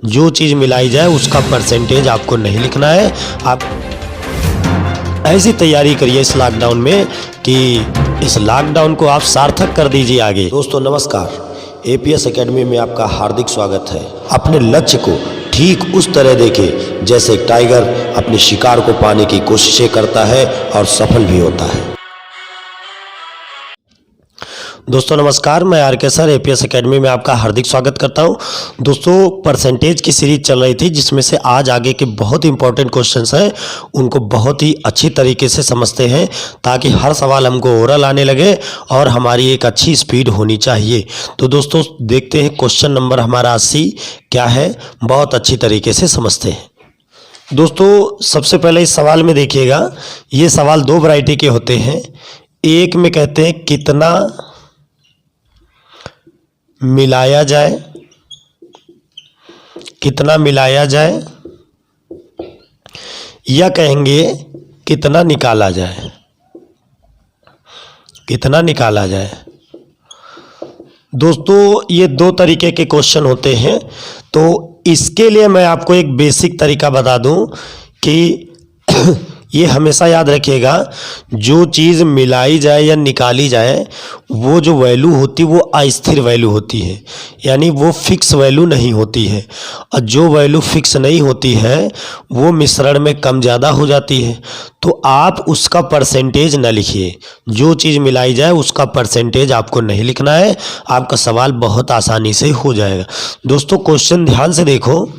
जो चीज़ मिलाई जाए उसका परसेंटेज आपको नहीं लिखना है। आप ऐसी तैयारी करिए इस लॉकडाउन में कि इस लॉकडाउन को आप सार्थक कर दीजिए आगे। दोस्तों नमस्कार, एपीएस एकेडमी में आपका हार्दिक स्वागत है। अपने लक्ष्य को ठीक उस तरह देखें जैसे एक टाइगर अपने शिकार को पाने की कोशिशें करता है और सफल भी होता है। दोस्तों नमस्कार, मैं आर के सर एपीएस एकेडमी में आपका हार्दिक स्वागत करता हूं। दोस्तों परसेंटेज की सीरीज चल रही थी जिसमें से आज आगे के बहुत इंपॉर्टेंट क्वेश्चंस हैं, उनको बहुत ही अच्छी तरीके से समझते हैं ताकि हर सवाल हमको ओरल आने लगे और हमारी एक अच्छी स्पीड होनी चाहिए। तो दोस्तों देखते हैं क्वेश्चन नंबर हमारा 80 क्या है, बहुत अच्छी तरीके से समझते हैं। दोस्तों सबसे पहले इस सवाल में देखिएगा, ये सवाल दो वैरायटी के होते हैं। एक में कहते हैं कितना मिलाया जाए, कितना मिलाया जाए, या कहेंगे कितना निकाला जाए, कितना निकाला जाए। दोस्तों ये दो तरीके के क्वेश्चन होते हैं, तो इसके लिए मैं आपको एक बेसिक तरीका बता दूं कि ये हमेशा याद रखिएगा, जो चीज़ मिलाई जाए या निकाली जाए वो जो वैल्यू होती है वो अस्थिर वैल्यू होती है, यानी वो फिक्स वैल्यू नहीं होती है। और जो वैल्यू फिक्स नहीं होती है वो मिश्रण में कम ज़्यादा हो जाती है। तो आप उसका परसेंटेज न लिखिए, जो चीज़ मिलाई जाए उसका परसेंटेज आपको नहीं लिखना है, आपका सवाल बहुत आसानी से हो जाएगा। दोस्तों क्वेश्चन ध्यान से देखो,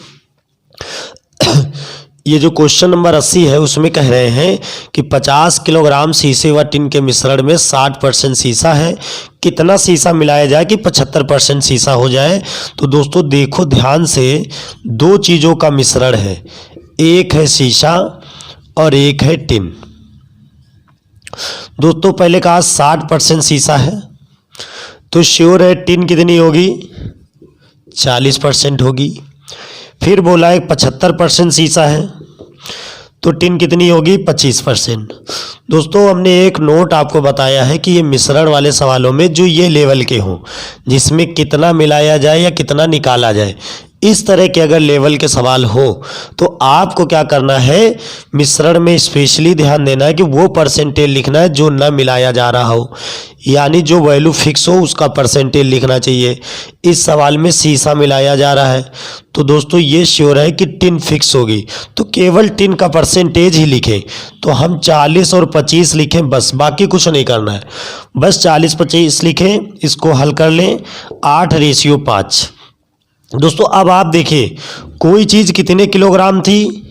ये जो क्वेश्चन नंबर 80 है उसमें कह रहे हैं कि 50 किलोग्राम शीशे व टिन के मिश्रण में 60% शीशा है, कितना शीशा मिलाया जाए कि 75% शीशा हो जाए। तो दोस्तों देखो ध्यान से, दो चीज़ों का मिश्रण है, एक है शीशा और एक है टिन। दोस्तों पहले कहा 60% शीशा है, तो श्योर है टिन कितनी होगी, 40% होगी। फिर बोला है 75% शीशा है, तो टिन कितनी होगी, 25%। दोस्तों हमने एक नोट आपको बताया है कि ये मिश्रण वाले सवालों में जो ये लेवल के हों, जिसमें कितना मिलाया जाए या कितना निकाला जाए, इस तरह के अगर लेवल के सवाल हो तो आपको क्या करना है, मिश्रण में स्पेशली ध्यान देना है कि वो परसेंटेज लिखना है जो न मिलाया जा रहा हो, यानी जो वैल्यू फिक्स हो उसका परसेंटेज लिखना चाहिए। इस सवाल में शीशा मिलाया जा रहा है, तो दोस्तों ये श्योर है कि टिन फिक्स होगी, तो केवल टिन का परसेंटेज ही लिखें। तो हम 40 और 25 लिखें बस, बाकी कुछ नहीं करना है, बस 40-25 लिखें। इसको हल कर लें, 8:5। दोस्तों अब आप देखिए, कोई चीज़ कितने किलोग्राम थी,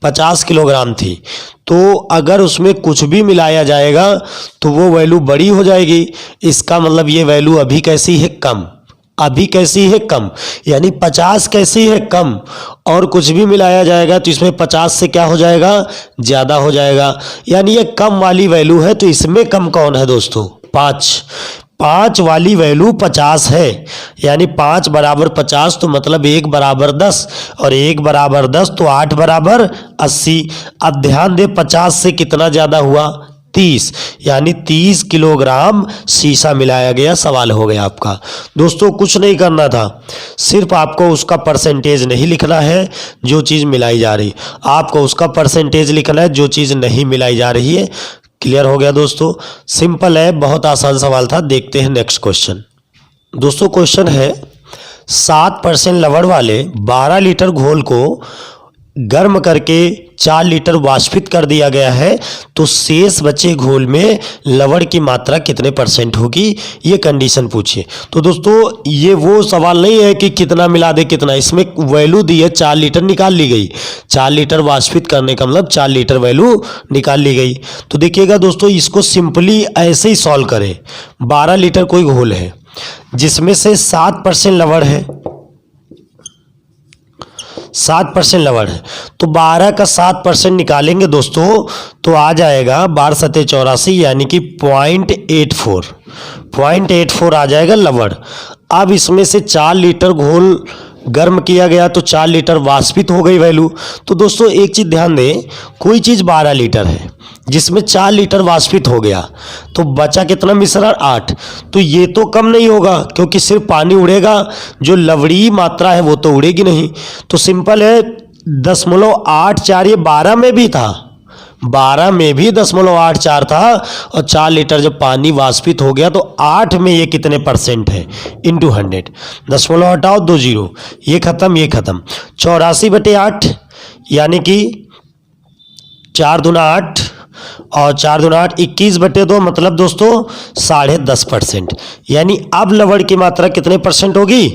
50 किलोग्राम थी, तो अगर उसमें कुछ भी मिलाया जाएगा तो वो वैल्यू बड़ी हो जाएगी। इसका मतलब ये वैल्यू अभी कैसी है, कम, अभी कैसी है, कम, यानी 50 कैसी है, कम, और कुछ भी मिलाया जाएगा तो इसमें 50 से क्या हो जाएगा, ज़्यादा हो जाएगा, यानी ये कम वाली वैल्यू है। तो इसमें कम कौन है दोस्तों, 5 वाली वैल्यू 50 है, यानी 5 बराबर 50, तो मतलब 1 बराबर 10, और 1 बराबर 10 तो 8 बराबर 80। अब ध्यान दे 50 से कितना ज़्यादा हुआ, 30, यानी 30 किलोग्राम शीशा मिलाया गया। सवाल हो गया आपका। दोस्तों कुछ नहीं करना था, सिर्फ आपको उसका परसेंटेज नहीं लिखना है जो चीज़ मिलाई जा रही, आपको उसका परसेंटेज लिखना है जो चीज़ नहीं मिलाई जा रही है। क्लियर हो गया दोस्तों, सिंपल है, बहुत आसान सवाल था। देखते हैं नेक्स्ट क्वेश्चन। दोस्तों क्वेश्चन है 7% लवण वाले 12 लीटर घोल को गर्म करके 4 लीटर वाष्पित कर दिया गया है, तो शेष बचे घोल में लवण की मात्रा कितने % होगी, ये कंडीशन पूछिए। तो दोस्तों ये वो सवाल नहीं है कि कितना मिला दे कितना, इसमें वैल्यू दी है, 4 लीटर निकाल ली गई, 4 लीटर वाष्पित करने का मतलब 4 लीटर वैल्यू निकाल ली गई। तो देखिएगा दोस्तों, इसको सिंपली ऐसे ही सॉल्व करें। 12 लीटर कोई घोल है जिसमें से 7% लवण है, 7% लवण है, तो 12 का 7% निकालेंगे दोस्तों तो आ जाएगा 12 सते 84, यानी कि 0.84 आ जाएगा लवण। अब इसमें से 4 लीटर घोल गर्म किया गया तो 4 लीटर वाष्पित हो गई वैल्यू। तो दोस्तों एक चीज़ ध्यान दें, कोई चीज़ 12 लीटर है जिसमें 4 लीटर वाष्पित हो गया तो बचा कितना मिश्रण 8। तो ये तो कम नहीं होगा क्योंकि सिर्फ पानी उड़ेगा, जो लवणीय मात्रा है वो तो उड़ेगी नहीं। तो सिंपल है 0.84, ये 12 में भी था, 12 में भी 0.84 था और 4 लीटर जब पानी वाष्पित हो गया तो 8 में ये कितने परसेंट है इंटू 100। दशमलव हटाओ 2 जीरो, ये खत्म ये खत्म। 84/8 यानी कि 4 दूना 8 और 4 दूना 8 21/2 मतलब दोस्तों 10.5%। यानी अब लवण की मात्रा कितने परसेंट होगी?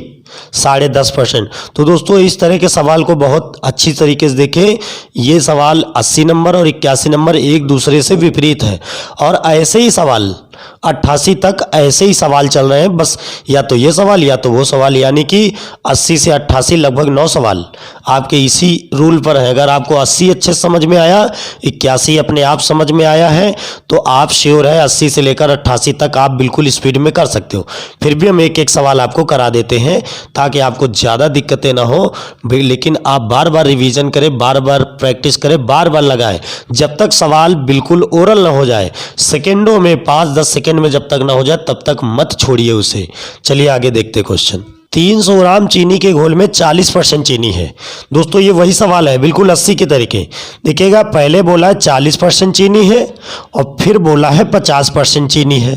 10.5%। तो दोस्तों इस तरह के सवाल को बहुत अच्छी तरीके से देखें। ये सवाल 80 नंबर और 81 नंबर एक दूसरे से विपरीत है और ऐसे ही सवाल 88 तक ऐसे ही सवाल चल रहे हैं, बस या तो ये सवाल या तो वो सवाल, यानी कि 80 से 88 लगभग 9 सवाल आपके इसी रूल पर है। अगर आपको 80 अच्छे समझ में आया, 81 अपने आप समझ में आया है तो आप श्योर है 80 से लेकर 88 तक आप बिल्कुल स्पीड में कर सकते हो। फिर भी हम एक एक सवाल आपको करा देते हैं ताकि आपको ज़्यादा दिक्कतें ना हो, लेकिन आप बार बार रिवीजन करें, बार बार प्रैक्टिस करें, बार बार लगाएं जब तक सवाल बिल्कुल ओरल ना हो जाए। सेकेंडों में 5-10 सेकेंड में जब तक ना हो जाए तब तक मत छोड़िए उसे। चलिए आगे देखते क्वेश्चन। 300 ग्राम चीनी के घोल में 40% चीनी है। दोस्तों ये वही सवाल है बिल्कुल 80 के तरीके। देखिएगा पहले बोला है 40% चीनी है और फिर बोला है 50% चीनी है।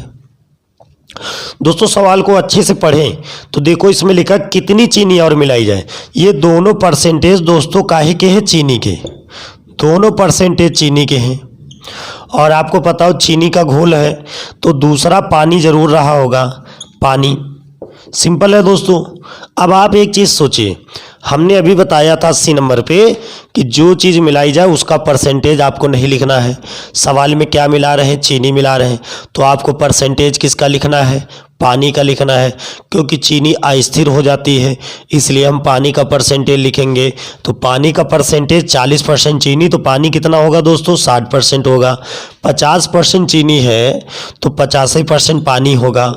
दोस्तों सवाल को अच्छे से पढ़ें तो देखो इसमें लिखा कितनी चीनी और मिलाई जाए। ये दोनों परसेंटेज दोस्तों काहे के हैं? चीनी के। दोनों परसेंटेज चीनी के हैं और आपको पता हो चीनी का घोल है तो दूसरा पानी जरूर रहा होगा, पानी। सिंपल है दोस्तों। अब आप एक चीज़ सोचिए, हमने अभी बताया था 80 नंबर पे कि जो चीज़ मिलाई जाए उसका परसेंटेज आपको नहीं लिखना है। सवाल में क्या मिला रहे हैं? चीनी मिला रहे हैं, तो आपको परसेंटेज किसका लिखना है? पानी का लिखना है, क्योंकि चीनी अस्थिर हो जाती है इसलिए हम पानी का परसेंटेज लिखेंगे। तो पानी का परसेंटेज 40% चीनी तो पानी कितना होगा दोस्तों? 60% होगा। 50% चीनी है तो 85% पानी होगा।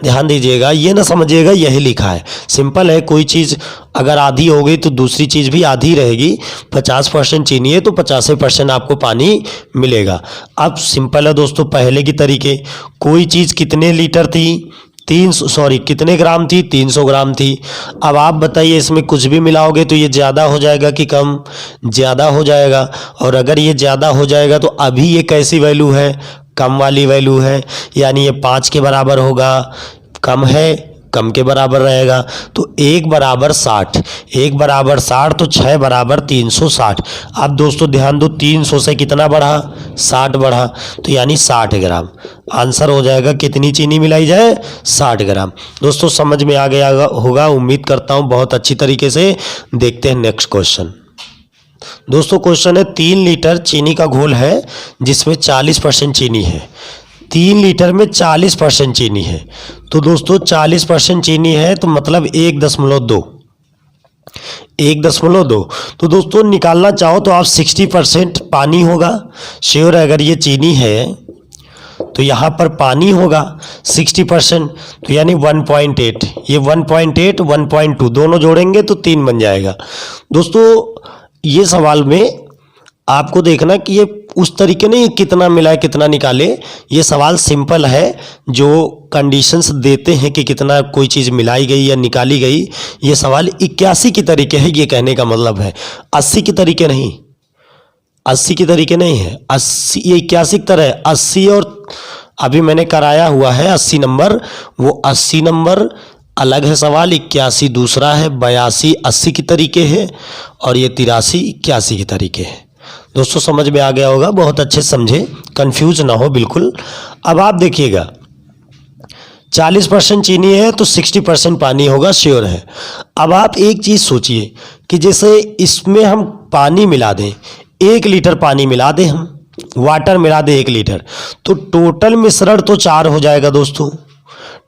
ध्यान दीजिएगा, ये ना समझिएगा यही लिखा है। सिंपल है, कोई चीज़ अगर आधी हो गई तो दूसरी चीज़ भी आधी रहेगी। 50% चीनी है तो 85% आपको पानी मिलेगा। अब सिंपल है दोस्तों, पहले की तरीके, कोई चीज़ कितने लीटर थी? कितने ग्राम थी? 300 ग्राम थी। अब आप बताइए इसमें कुछ भी मिलाओगे तो ये ज़्यादा हो जाएगा कि कम? ज़्यादा हो जाएगा। और अगर ये ज़्यादा हो जाएगा तो अभी ये कैसी वैल्यू है? कम वाली वैल्यू है, यानी ये 5 के बराबर होगा। कम है, कम के बराबर रहेगा। तो 1 बराबर 60, 1 बराबर 60 तो 6 बराबर 360। अब दोस्तों ध्यान दो, 300 से कितना बढ़ा? 60 बढ़ा, तो यानी 60 ग्राम। आंसर हो जाएगा कितनी चीनी मिलाई जाए? 60 ग्राम। दोस्तों समझ में आ गया होगा, उम्मीद करता हूँ बहुत अच्छी तरीके से। देखते हैं नेक्स्ट क्वेश्चन। दोस्तों क्वेश्चन है 3 लीटर चीनी का घोल है जिसमें 40% चीनी है। 3 लीटर में 40% चीनी है तो दोस्तों 40% चीनी है तो मतलब 1.2। 1.2 तो दोस्तों निकालना चाहो तो आप 60% पानी होगा। श्योर है, अगर ये चीनी है तो यहाँ पर पानी होगा 60%, तो यानी 1.8। ये 1.8 1.2 दोनों जोड़ेंगे तो 3 बन जाएगा। दोस्तों ये सवाल में आपको देखना कि ये उस तरीके नहीं कितना मिला है कितना निकाले। ये सवाल सिंपल है, जो कंडीशंस देते हैं कि कितना कोई चीज़ मिलाई गई या निकाली गई। ये सवाल 81 की तरीके है, ये कहने का मतलब है 80 की तरीके नहीं। 80 की तरीके नहीं है, 80 ये 81 की तरह है। 80 और अभी मैंने कराया हुआ है 80 नंबर, वो 80 नंबर अलग है सवाल, 81 दूसरा है, 82 80 की तरीके है और ये 83 81 की तरीके है। दोस्तों समझ में आ गया होगा, बहुत अच्छे समझे, कंफ्यूज ना हो बिल्कुल। अब आप देखिएगा 40% चीनी है तो 60% पानी होगा, श्योर है। अब आप एक चीज़ सोचिए कि जैसे इसमें हम पानी मिला दें, 1 लीटर पानी मिला दें, हम वाटर मिला दें 1 लीटर, तो टोटल मिश्रण तो 4 हो जाएगा दोस्तों।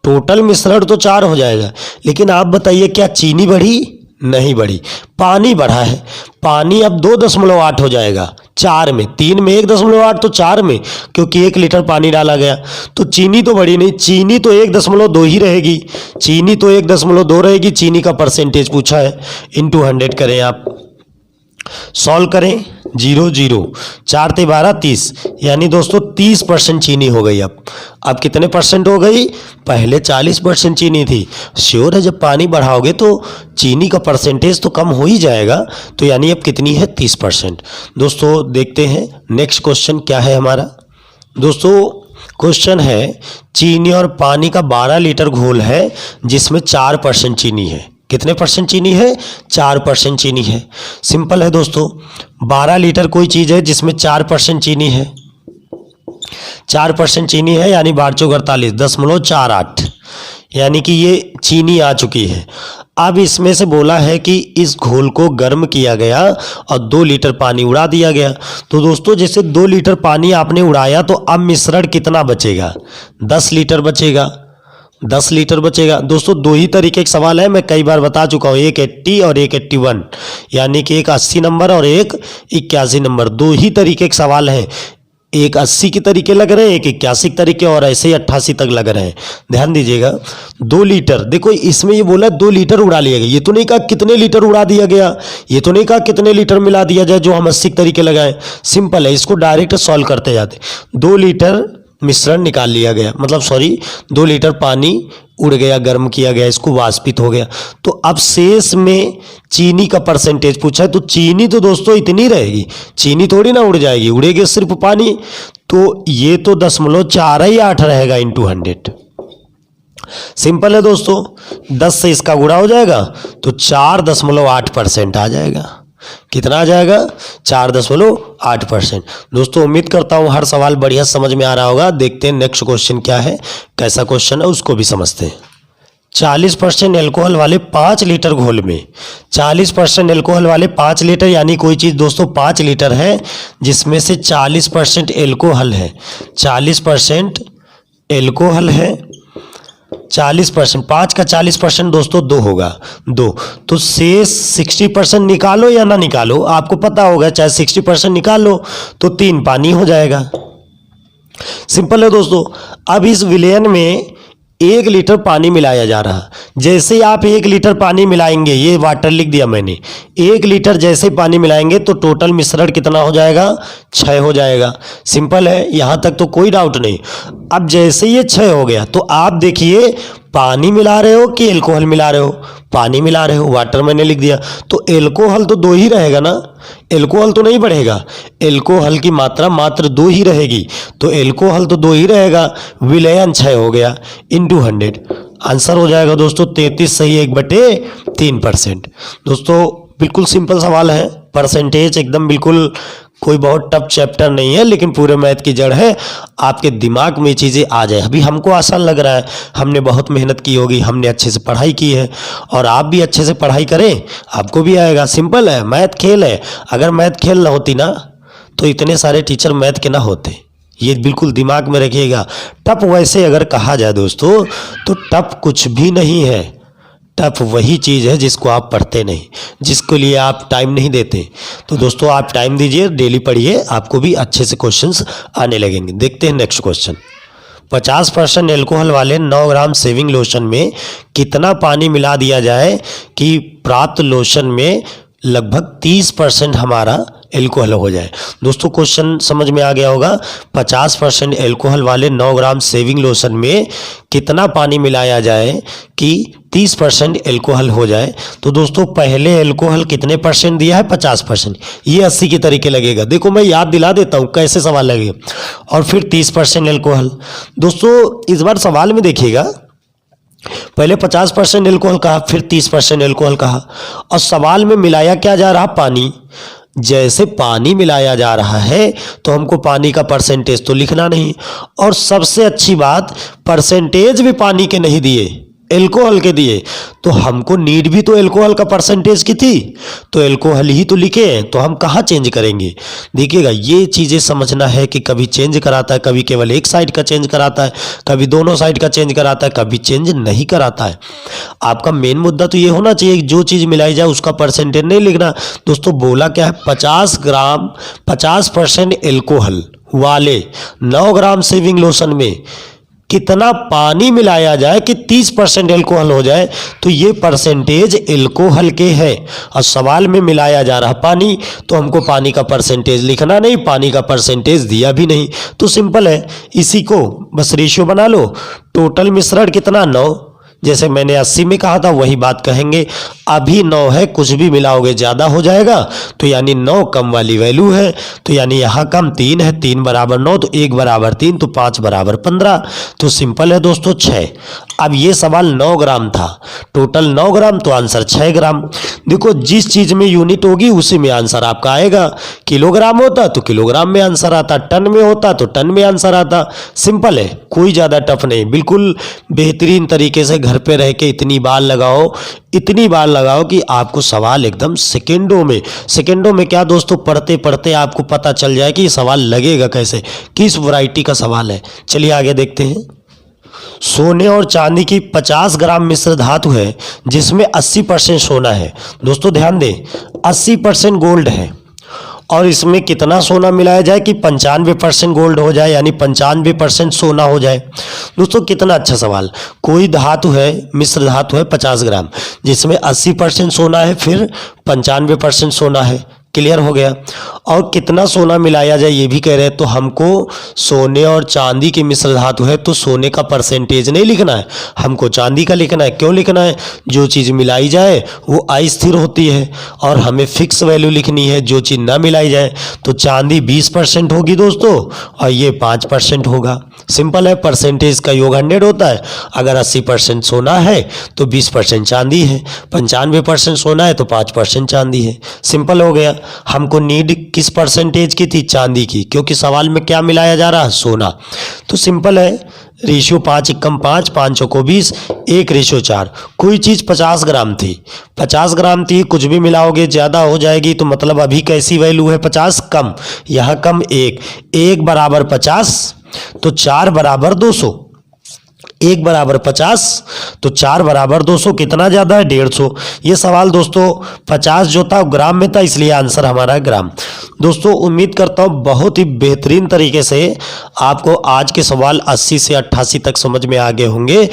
टोटल मिश्रण तो 4 हो जाएगा, लेकिन आप बताइए क्या चीनी बढ़ी? नहीं बढ़ी, पानी बढ़ा है। पानी अब 2.8 हो जाएगा 4 में, 3 में 1.8 तो 4 में, क्योंकि 1 लीटर पानी डाला गया। तो चीनी तो बढ़ी नहीं, चीनी तो 1.2 ही रहेगी, चीनी तो 1.2 रहेगी। चीनी का परसेंटेज पूछा है, इंटू 100 करें आप, सॉल्व करें। 0 0 4 ते 12 30, यानी दोस्तों 30% चीनी हो गई। अब कितने परसेंट हो गई? पहले 40% चीनी थी। श्योर है जब पानी बढ़ाओगे तो चीनी का परसेंटेज तो कम हो ही जाएगा। तो यानी अब कितनी है? 30%। दोस्तों देखते हैं नेक्स्ट क्वेश्चन क्या है हमारा। दोस्तों क्वेश्चन है, चीनी और पानी का 12 लीटर घोल है जिसमें 4% चीनी है। कितने परसेंट चीनी है? 4% चीनी है। सिंपल है दोस्तों, 12 लीटर कोई चीज़ है जिसमें 4% चीनी है। 4% चीनी है यानी 12 चौक 48.48, यानी कि ये चीनी आ चुकी है। अब इसमें से बोला है कि इस घोल को गर्म किया गया और 2 लीटर पानी उड़ा दिया गया। तो दोस्तों जैसे 2 लीटर पानी आपने उड़ाया तो अब मिश्रण कितना बचेगा? 10 लीटर बचेगा। 10 लीटर बचेगा। दोस्तों 2 ही तरीके के सवाल है, मैं कई बार बता चुका हूँ, एक 80 और एक 81, यानी कि एक 80 नंबर और एक 81 नंबर। 2 ही तरीके के सवाल हैं, एक 80 के तरीके लग रहे हैं, एक 81 के तरीके, और ऐसे ही 88 तक लग रहे हैं। ध्यान दीजिएगा। 2 लीटर, देखो इसमें ये बोला 2 लीटर उड़ा लिया गया, ये तो नहीं कहा कितने लीटर उड़ा दिया गया, ये तो नहीं कहा कितने लीटर मिला दिया जाए जो हम 80 के तरीके लगाएं। सिंपल है, इसको डायरेक्ट सॉल्व करते जाते। 2 लीटर मिश्रण निकाल लिया गया, मतलब सॉरी 2 लीटर पानी उड़ गया, गर्म किया गया, इसको वाष्पित हो गया। तो अब शेष में चीनी का परसेंटेज पूछा है, तो चीनी तो दोस्तों इतनी रहेगी, चीनी थोड़ी ना उड़ जाएगी, उड़ेगी सिर्फ पानी। तो ये तो 0.48 रहेगा इंटू 100। सिंपल है दोस्तों, 10 से इसका गुणा हो जाएगा तो 4.8% आ जाएगा। कितना आ जाएगा? 4.8%। दोस्तों उम्मीद करता हूँ हर सवाल बढ़िया समझ में आ रहा होगा। देखते हैं नेक्स्ट क्वेश्चन क्या है, कैसा क्वेश्चन है उसको भी समझते हैं। 40% एल्कोहल वाले 5 लीटर घोल में, 40% एल्कोहल वाले 5 लीटर, यानी कोई चीज़ दोस्तों 5 लीटर है जिसमें से 40% एल्कोहल है। 40% एल्कोहल है, 40%, 5 का 40% दोस्तों 2 होगा, 2। तो शेष 60% निकालो या ना निकालो, आपको पता होगा, चाहे 60% निकालो तो 3 पानी हो जाएगा। सिंपल है दोस्तों। अब इस विलयन में 1 लीटर पानी मिलाया जा रहा, जैसे ही आप 1 लीटर पानी मिलाएंगे, ये वाटर लिख दिया मैंने, 1 लीटर जैसे पानी मिलाएंगे तो टोटल मिश्रण कितना हो जाएगा? 6 हो जाएगा। सिंपल है, यहाँ तक तो कोई डाउट नहीं। अब जैसे ये 6 हो गया तो आप देखिए पानी मिला रहे हो कि एल्कोहल मिला रहे हो? पानी मिला रहे हो, वाटर मैंने लिख दिया। तो एल्कोहल तो 2 ही रहेगा ना, एल्कोहल तो नहीं बढ़ेगा, एल्कोहल की मात्रा मात्र 2 ही रहेगी, तो एल्कोहल तो 2 ही रहेगा। विलयन 6 हो गया इंटू 100, आंसर हो जाएगा दोस्तों 33 सही 1/3%। दोस्तों बिल्कुल सिंपल सवाल है, परसेंटेज एकदम बिल्कुल कोई बहुत टफ चैप्टर नहीं है, लेकिन पूरे मैथ की जड़ है, आपके दिमाग में चीज़ें आ जाए। अभी हमको आसान लग रहा है, हमने बहुत मेहनत की होगी, हमने अच्छे से पढ़ाई की है, और आप भी अच्छे से पढ़ाई करें, आपको भी आएगा। सिंपल है, मैथ खेल है। अगर मैथ खेल ना होती ना तो इतने सारे टीचर मैथ के ना होते, ये बिल्कुल दिमाग में रखिएगा। टफ वैसे अगर कहा जाए दोस्तों तो टफ कुछ भी नहीं है, टफ वही चीज़ है जिसको आप पढ़ते नहीं, जिसके लिए आप टाइम नहीं देते। तो दोस्तों आप टाइम दीजिए, डेली पढ़िए, आपको भी अच्छे से क्वेश्चंस आने लगेंगे। देखते हैं नेक्स्ट क्वेश्चन। 50% एल्कोहल वाले 9 ग्राम शेविंग लोशन में कितना पानी मिला दिया जाए कि प्राप्त लोशन में लगभग 30% हमारा एल्कोहल हो जाए? दोस्तों क्वेश्चन समझ में आ गया होगा। 50% एल्कोहल वाले 9 ग्राम शेविंग लोशन में कितना पानी मिलाया जाए कि 30% एल्कोहल हो जाए? तो दोस्तों पहले एल्कोहल कितने परसेंट दिया है? 50%। ये 80 के तरीके लगेगा। देखो मैं याद दिला देता हूँ कैसे सवाल लगेगा। और फिर 30% एल्कोहल। दोस्तों इस बार सवाल में देखिएगा, पहले 50% एल्कोहल कहा, फिर 30% एल्कोहल कहा, और सवाल में मिलाया क्या जा रहा? पानी। जैसे पानी मिलाया जा रहा है तो हमको पानी का परसेंटेज तो लिखना नहीं, और सबसे अच्छी बात परसेंटेज भी पानी के नहीं दिए, एल्कोहल के दिए, तो हमको नीड भी तो एल्कोहल का परसेंटेज की थी, तो एल्कोहल ही तो लिखे हैं, तो हम कहाँ चेंज करेंगे। देखिएगा ये चीज़ें समझना है कि कभी चेंज कराता है, कभी केवल एक साइड का चेंज कराता है, कभी दोनों साइड का चेंज कराता है, कभी चेंज नहीं कराता है। आपका मेन मुद्दा तो ये होना चाहिए कि जो चीज़ मिलाई जाए उसका परसेंटेज नहीं लिखना। दोस्तों बोला क्या है, 50 ग्राम 50% एल्कोहल वाले 9 ग्राम शेविंग लोशन में कितना पानी मिलाया जाए कि 30% एल्कोहल हो जाए, तो ये परसेंटेज एल्कोहल के है। और सवाल में मिलाया जा रहा पानी, तो हमको पानी का परसेंटेज लिखना नहीं, पानी का परसेंटेज दिया भी नहीं, तो सिंपल है, इसी को बस रेशियो बना लो। टोटल मिश्रण कितना 9, जैसे मैंने 80 में कहा था वही बात कहेंगे। अभी 9 है, कुछ भी मिलाओगे ज़्यादा हो जाएगा, तो यानी 9 कम वाली वैल्यू है, तो यानी यहाँ कम 3 है, 3 बराबर 9, तो 1 बराबर 3, तो 5 बराबर 15, तो सिंपल है दोस्तों 6। अब ये सवाल 9 ग्राम था, टोटल 9 ग्राम, तो आंसर 6 ग्राम। देखो जिस चीज़ में यूनिट होगी उसी में आंसर आपका आएगा। किलोग्राम होता तो किलोग्राम में आंसर आता, टन में होता तो टन में आंसर आता। सिंपल है, कोई ज़्यादा टफ नहीं, बिल्कुल बेहतरीन तरीके से घर पे रह के इतनी बार लगाओ कि आपको सवाल एकदम सेकेंडों में क्या दोस्तों, पढ़ते पढ़ते आपको पता चल जाए कि ये सवाल लगेगा कैसे, किस वैरायटी का सवाल है। चलिए आगे देखते हैं। सोने और चांदी की 50 ग्राम मिश्र धातु है जिसमें 80% सोना है। दोस्तों ध्यान दें, 80% गोल्ड है, और इसमें कितना सोना मिलाया जाए कि 95% गोल्ड हो जाए, यानी 95% सोना हो जाए। दोस्तों कितना अच्छा सवाल। कोई धातु है, मिश्र धातु है 50 ग्राम, जिसमें 80% सोना है, फिर 95% सोना है। क्लियर हो गया। और कितना सोना मिलाया जाए ये भी कह रहे हैं, तो हमको सोने और चांदी की मिश्र धातु है, तो सोने का परसेंटेज नहीं लिखना है, हमको चांदी का लिखना है। क्यों लिखना है, जो चीज़ मिलाई जाए वो अस्थिर होती है, और हमें फिक्स वैल्यू लिखनी है। जो चीज़ ना मिलाई जाए, तो चांदी 20% होगी दोस्तों, और ये 5% होगा। सिंपल है, परसेंटेज का योग 100 होता है। अगर 80% सोना है तो 20% चांदी है, 95% सोना है तो 5% चांदी है। सिंपल हो गया। हमको नीड किस परसेंटेज की थी, चांदी की, क्योंकि सवाल में क्या मिलाया जा रहा है, सोना। तो सिंपल है, रेशियो 5 एकम 5, 5 चौको 20, 1:4। कोई चीज़ 50 ग्राम थी, 50 ग्राम थी, कुछ भी मिलाओगे ज़्यादा हो जाएगी, तो मतलब अभी कैसी वैल्यू है, 50 कम, यहाँ कम 1 बराबर 50, तो 4 बराबर 200। 1 बराबर 50, तो 4 बराबर 200, कितना ज़्यादा है, 150। ये सवाल दोस्तों 50 जो था ग्राम में था, इसलिए आंसर हमारा है ग्राम। दोस्तों उम्मीद करता हूँ बहुत ही बेहतरीन तरीके से आपको आज के सवाल 80 से 88 तक समझ में आ गए होंगे।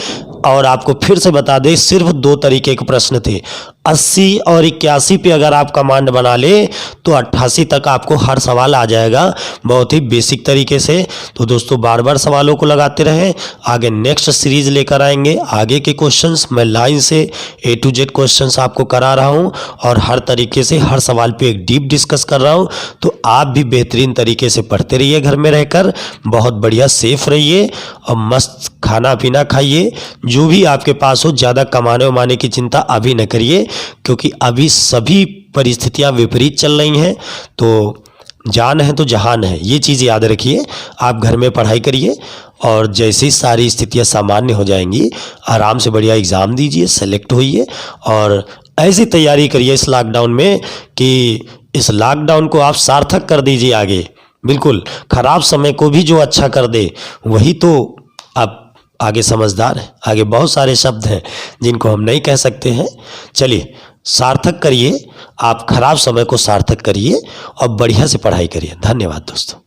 और आपको फिर से बता दें, सिर्फ 2 तरीके के प्रश्न थे। 80 और 81 पे अगर आप कमांड बना ले तो 88 तक आपको हर सवाल आ जाएगा, बहुत ही बेसिक तरीके से। तो दोस्तों बार बार सवालों को लगाते रहें। आगे नेक्स्ट सीरीज लेकर आएंगे, आगे के क्वेश्चंस मैं लाइन से A to Z क्वेश्चंस आपको करा रहा हूं, और हर तरीके से हर सवाल पे एक डीप डिस्कस कर रहा हूं। तो आप भी बेहतरीन तरीके से पढ़ते रहिए, घर में रहकर बहुत बढ़िया सेफ रहिए, और मस्त खाना पीना खाइए। जो भी आपके पास हो, ज़्यादा कमाने उमाने की चिंता अभी न करिए, क्योंकि अभी सभी परिस्थितियां विपरीत चल रही हैं। तो जान है तो जहान है, ये चीज़ याद रखिए। आप घर में पढ़ाई करिए, और जैसे ही सारी स्थितियां सामान्य हो जाएंगी, आराम से बढ़िया एग्ज़ाम दीजिए, सेलेक्ट होइए, और ऐसी तैयारी करिए इस लॉकडाउन में कि इस लॉकडाउन को आप सार्थक कर दीजिए आगे। बिल्कुल ख़राब समय को भी जो अच्छा कर दे, वही तो आप आगे समझदार है। आगे बहुत सारे शब्द हैं जिनको हम नहीं कह सकते हैं। चलिए सार्थक करिए, आप खराब समय को सार्थक करिए, और बढ़िया से पढ़ाई करिए। धन्यवाद दोस्तों।